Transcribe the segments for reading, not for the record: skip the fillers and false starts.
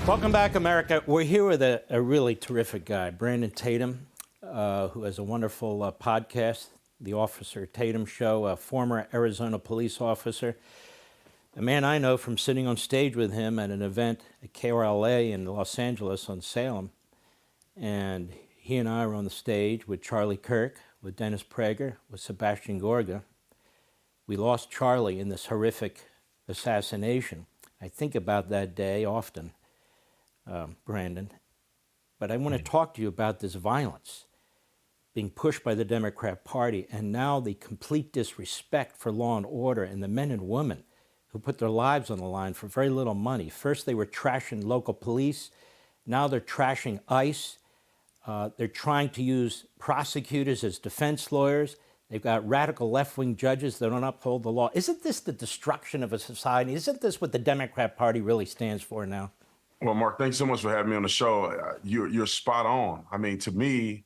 Welcome back, America. We're here with a really terrific guy, Brandon Tatum, who has a wonderful podcast, The Officer Tatum Show, a former Arizona police officer, a man I know from sitting on stage with him at an event at KRLA in Los Angeles on Salem. And he and I were on the stage with Charlie Kirk, with Dennis Prager, with Sebastian Gorga. We lost Charlie in this horrific assassination. I think about that day often. Brandon, but I want to talk to you about this violence being pushed by the Democrat Party and now the complete disrespect for law and order and the men and women who put their lives on the line for very little money. First they were trashing local police, now they're trashing ICE. They're trying to use prosecutors as defense lawyers. They've got radical left-wing judges that don't uphold the law. Isn't this the destruction of a society? Isn't this what the Democrat Party really stands for now? Well, Mark, thanks so much for having me on the show. You're spot on. I mean, to me,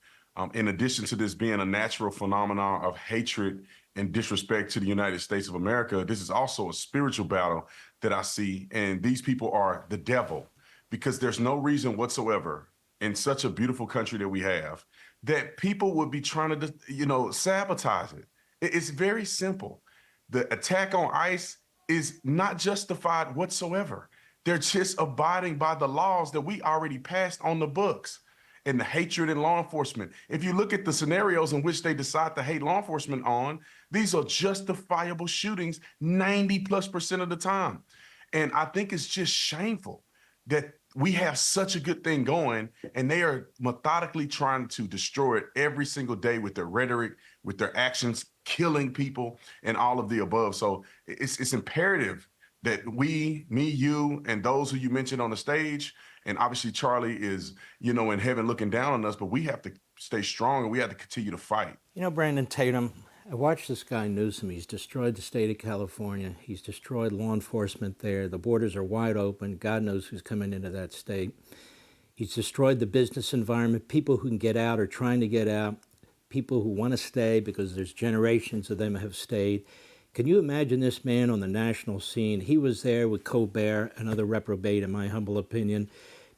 in addition to this being a natural phenomenon of hatred and disrespect to the United States of America, this is also a spiritual battle that I see. And these people are the devil, because there's no reason whatsoever in such a beautiful country that we have that people would be trying to, sabotage it. It's very simple. The attack on ICE is not justified whatsoever. They're just abiding by the laws that we already passed on the books. And the hatred in law enforcement. If you look at the scenarios in which they decide to hate law enforcement on, these are justifiable shootings 90+% of the time. And I think it's just shameful that we have such a good thing going and they are methodically trying to destroy it every single day with their rhetoric, with their actions, killing people and all of the above. So it's imperative that we, me, you, and those who you mentioned on the stage, and obviously Charlie is, in heaven looking down on us, but we have to stay strong and we have to continue to fight. Brandon Tatum, I watched this guy Newsom. He's destroyed the state of California. He's destroyed law enforcement there. The borders are wide open. God knows who's coming into that state. He's destroyed the business environment. People who can get out are trying to get out. People who want to stay because there's generations of them have stayed. Can you imagine this man on the national scene? He was there with Colbert, another reprobate in my humble opinion,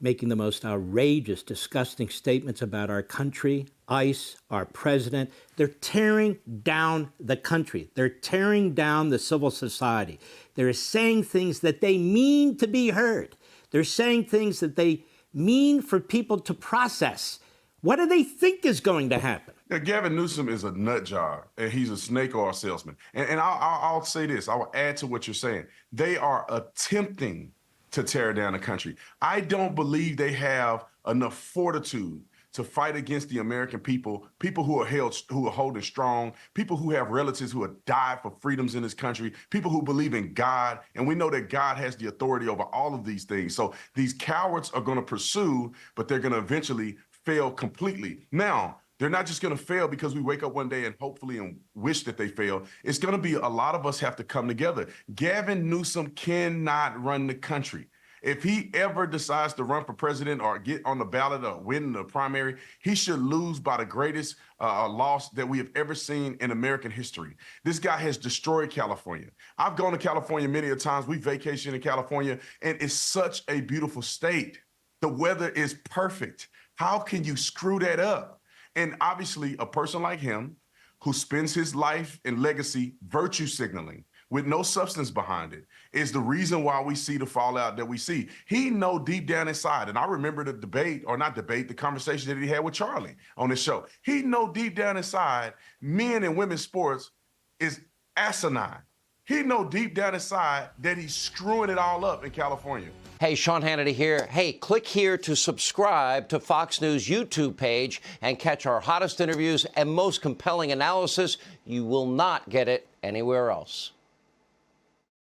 making the most outrageous, disgusting statements about our country, ICE, our president. They're tearing down the country. They're tearing down the civil society. They're saying things that they mean to be heard. They're saying things that they mean for people to process. What do they think is going to happen? Yeah, Gavin Newsom is a nut job, and he's a snake oil salesman. And I'll say this, I will add to what you're saying. They are attempting to tear down the country. I don't believe they have enough fortitude to fight against the American people, people who are holding strong, people who have relatives who have died for freedoms in this country, people who believe in God. And we know that God has the authority over all of these things. So these cowards are going to pursue, but they're going to eventually fail completely. Now, they're not just going to fail because we wake up one day and hopefully and wish that they fail. It's going to be a lot of us have to come together. Gavin Newsom cannot run the country. If he ever decides to run for president or get on the ballot or win the primary, he should lose by the greatest loss that we have ever seen in American history. This guy has destroyed California. I've gone to California many a times. We vacation in California, and it's such a beautiful state. The weather is perfect. How can you screw that up? And obviously, a person like him who spends his life and legacy virtue signaling with no substance behind it is the reason why we see the fallout that we see. He know deep down inside, and I remember the the conversation that he had with Charlie on his show. He know deep down inside men and women's sports is asinine. He know deep down inside that he's screwing it all up in California. Hey, Sean Hannity here. Hey, click here to subscribe to Fox News YouTube page and catch our hottest interviews and most compelling analysis. You will not get it anywhere else.